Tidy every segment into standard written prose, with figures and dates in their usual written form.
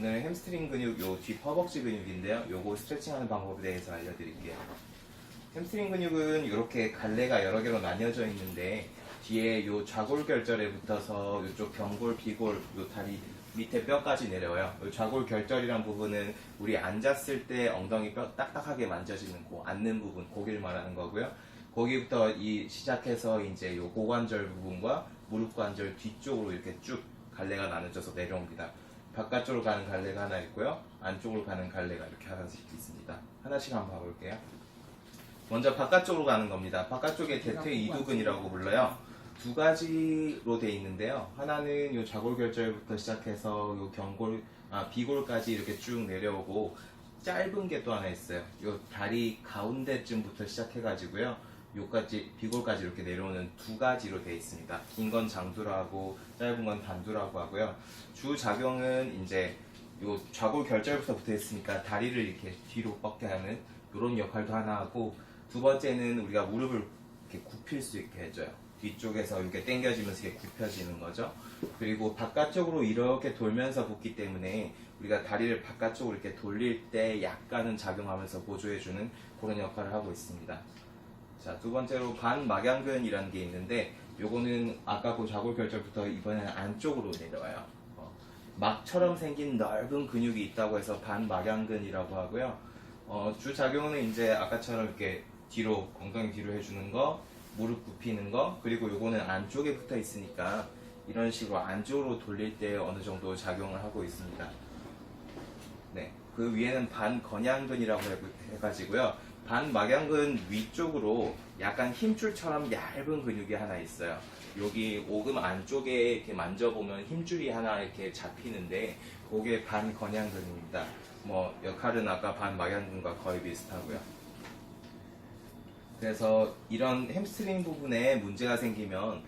오늘 햄스트링 근육 요 뒷 허벅지 근육인데요. 요거 스트레칭하는 방법에 대해서 알려드릴게요. 햄스트링 근육은 이렇게 갈래가 여러 개로 나뉘어져 있는데 뒤에 요 좌골결절에 붙어서 요쪽 경골, 비골, 요 다리 밑에 뼈까지 내려와요. 요 좌골결절이란 부분은 우리 앉았을 때 엉덩이 뼈 딱딱하게 만져지는 고 앉는 부분, 고기를 말하는 거고요. 거기부터 시작해서 이제 요 고관절 부분과 무릎 관절 뒤쪽으로 이렇게 쭉 갈래가 나눠져서 내려옵니다. 바깥쪽으로 가는 갈래가 하나 있고요. 안쪽으로 가는 갈래가 이렇게 하나씩 있습니다. 하나씩 한번 봐볼게요. 먼저 바깥쪽으로 가는 겁니다. 바깥쪽에 대퇴이두근이라고 불러요. 두 가지로 되어 있는데요. 하나는 요 좌골결절부터 시작해서 요 비골까지 이렇게 쭉 내려오고 짧은 게 또 하나 있어요. 요 다리 가운데쯤부터 시작해가지고요. 요까지 비골까지 이렇게 내려오는 두 가지로 되어 있습니다. 긴 건 장두라고 짧은 건 단두라고 하고요. 주 작용은 이제 요 좌골결절부터 붙어 있으니까 다리를 이렇게 뒤로 뻗게 하는 이런 역할도 하나 하고, 두 번째는 우리가 무릎을 이렇게 굽힐 수 있게 해줘요. 뒤쪽에서 이렇게 당겨지면서 이렇게 굽혀지는 거죠. 그리고 바깥쪽으로 이렇게 돌면서 붙기 때문에 우리가 다리를 바깥쪽으로 이렇게 돌릴 때 약간은 작용하면서 보조해주는 그런 역할을 하고 있습니다. 자, 두 번째로 반막양근이라는 게 있는데, 요거는 아까 그 좌골결절부터 이번에는 안쪽으로 내려와요. 막처럼 생긴 넓은 근육이 있다고 해서 반막양근이라고 하고요. 주 작용은 이제 아까처럼 이렇게 뒤로, 엉덩이 뒤로 해주는 거, 무릎 굽히는 거, 그리고 요거는 안쪽에 붙어 있으니까 이런 식으로 안쪽으로 돌릴 때 어느 정도 작용을 하고 있습니다. 네, 그 위에는 반건양근이라고 해가지고요. 반막양근 위쪽으로 약간 힘줄처럼 얇은 근육이 하나 있어요. 여기 오금 안쪽에 이렇게 만져보면 힘줄이 하나 이렇게 잡히는데 그게 반건양근입니다. 뭐 역할은 아까 반막양근과 거의 비슷하고요. 그래서 이런 햄스트링 부분에 문제가 생기면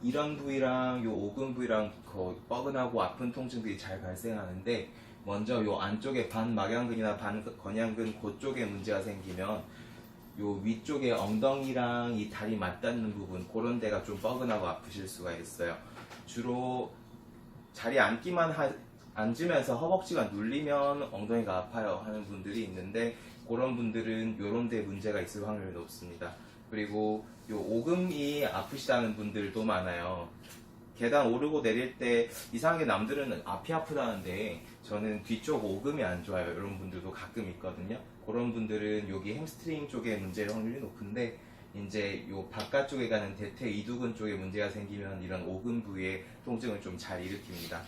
이런 부위랑 요 오금 부위랑 뻐근하고 아픈 통증들이 잘 발생하는데, 먼저 요 안쪽에 반막양근이나 반건양근 그쪽에 문제가 생기면 요 위쪽에 엉덩이랑 이 다리 맞닿는 부분, 그런 데가 좀 뻐근하고 아프실 수가 있어요. 주로 자리에 앉으면서 허벅지가 눌리면 엉덩이가 아파요 하는 분들이 있는데, 그런 분들은 요런 데 문제가 있을 확률이 높습니다. 그리고 요 오금이 아프시다는 분들도 많아요. 계단 오르고 내릴 때 이상하게 남들은 앞이 아프다는데 저는 뒤쪽 오금이 안 좋아요. 이런 분들도 가끔 있거든요. 그런 분들은 여기 햄스트링 쪽에 문제일 확률이 높은데, 이제 요 바깥쪽에 가는 대퇴이두근 쪽에 문제가 생기면 이런 오금 부위의 통증을 좀 잘 일으킵니다.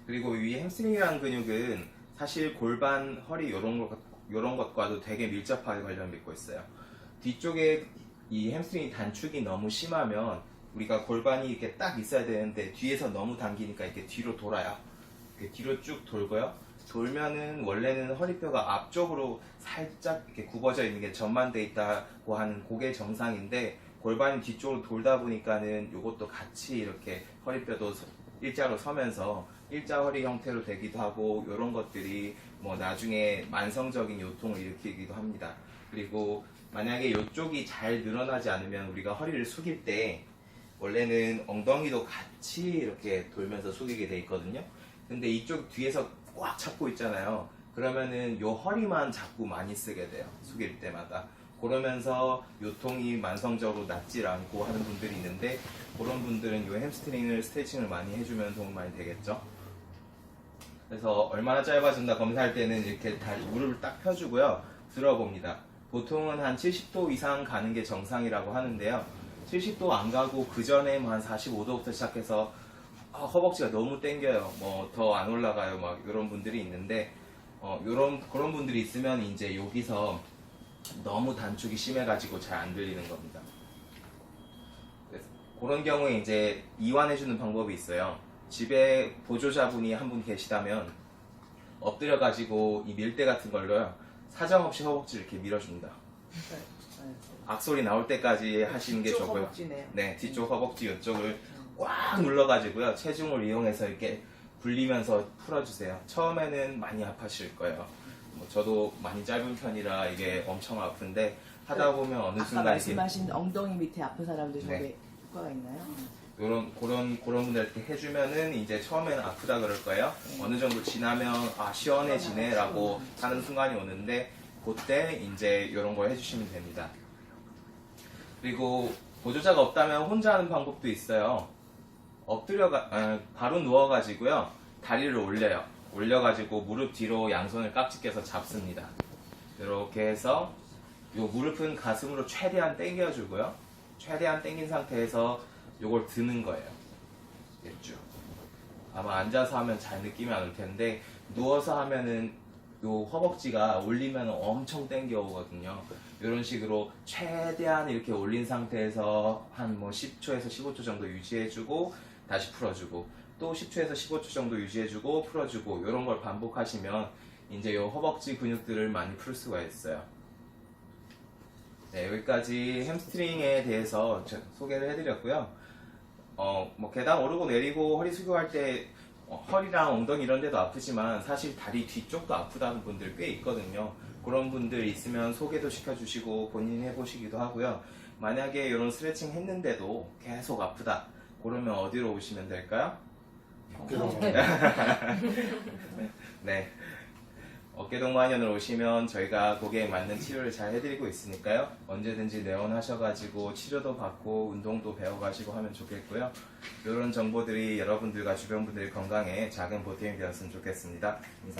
그리고 이 햄스트링이라는 근육은 사실 골반, 허리 이런 것과도 되게 밀접하게 관련 맺고 있어요. 뒤쪽에 이 햄스트링 단축이 너무 심하면 우리가 골반이 이렇게 딱 있어야 되는데 뒤에서 너무 당기니까 이렇게 뒤로 돌아요. 이렇게 뒤로 쭉 돌고요. 돌면은 원래는 허리뼈가 앞쪽으로 살짝 이렇게 굽어져 있는 게 전만돼 있다고 하는 그게 정상인데, 골반이 뒤쪽으로 돌다 보니까는 이것도 같이 이렇게 허리뼈도 일자로 서면서 일자 허리 형태로 되기도 하고, 이런 것들이 뭐 나중에 만성적인 요통을 일으키기도 합니다. 그리고 만약에 이쪽이 잘 늘어나지 않으면 우리가 허리를 숙일 때 원래는 엉덩이도 같이 이렇게 돌면서 숙이게 돼 있거든요. 근데 이쪽 뒤에서 꽉 잡고 있잖아요. 그러면은 요 허리만 자꾸 많이 쓰게 돼요. 숙일 때마다. 그러면서 요통이 만성적으로 낫질 않고 하는 분들이 있는데, 그런 분들은 요 햄스트링을 스트레칭을 많이 해주면 도움 많이 되겠죠. 그래서 얼마나 짧아진다 검사할 때는 이렇게 무릎을 딱 펴주고요. 들어봅니다. 보통은 한 70도 이상 가는 게 정상이라고 하는데요. 70도 안 가고 그 전에 한 45도부터 시작해서 허벅지가 너무 땡겨요. 뭐 더 안 올라가요. 막 이런 분들이 있는데, 그런 분들이 있으면 이제 여기서 너무 단축이 심해가지고 잘 안 들리는 겁니다. 그래서 그런 경우에 이제 이완해주는 방법이 있어요. 집에 보조자분이 한 분 계시다면 엎드려가지고 이 밀대 같은 걸로요, 사정없이 허벅지를 이렇게 밀어줍니다. 악소리 나올 때까지 하시는 게 좋고요. 허벅지네요. 네, 뒤쪽 허벅지 이쪽을 꽉 눌러가지고요, 체중을 이용해서 이렇게 굴리면서 풀어주세요. 처음에는 많이 아파하실 거예요. 저도 많이 짧은 편이라 이게 엄청 아픈데 하다 보면 어느 순간 아까 말씀하신 엉덩이 밑에 아픈 사람들 저게 네. 효과가 있나요? 그런 분들한테 해주면은 이제 처음에는 아프다 그럴 거예요. 어느 정도 지나면 아 시원해지네라고 하는 순간이 오는데 그때 이제 이런 걸 해주시면 됩니다. 그리고 보조자가 없다면 혼자 하는 방법도 있어요. 바로 누워가지고요 다리를 올려요. 올려가지고 무릎 뒤로 양손을 깍지 껴서 잡습니다. 이렇게 해서 요 무릎은 가슴으로 최대한 당겨주고요. 최대한 당긴 상태에서 요걸 드는 거예요. 쭉. 아마 앉아서 하면 잘 느낌이 안 올 텐데 누워서 하면은 요 허벅지가 올리면 엄청 당겨 오거든요. 이런 식으로 최대한 이렇게 올린 상태에서 한 뭐 10초에서 15초 정도 유지해주고 다시 풀어주고 또 10초에서 15초 정도 유지해주고 풀어주고 이런 걸 반복하시면 이제 요 허벅지 근육들을 많이 풀 수가 있어요. 네, 여기까지 햄스트링에 대해서 소개를 해드렸고요. 뭐 계단 오르고 내리고 허리 수교할 때 허리랑 엉덩이 이런 데도 아프지만 사실 다리 뒤쪽도 아프다는 분들 꽤 있거든요. 그런 분들 있으면 소개도 시켜주시고 본인이 해보시기도 하고요. 만약에 이런 스트레칭 했는데도 계속 아프다 그러면 어디로 오시면 될까요? 네. 어깨동무한의원으로 오시면 저희가 거기에 맞는 치료를 잘 해드리고 있으니까요. 언제든지 내원하셔가지고 치료도 받고 운동도 배워가시고 하면 좋겠고요. 이런 정보들이 여러분들과 주변 분들의 건강에 작은 보탬이 되었으면 좋겠습니다. 감사합니다.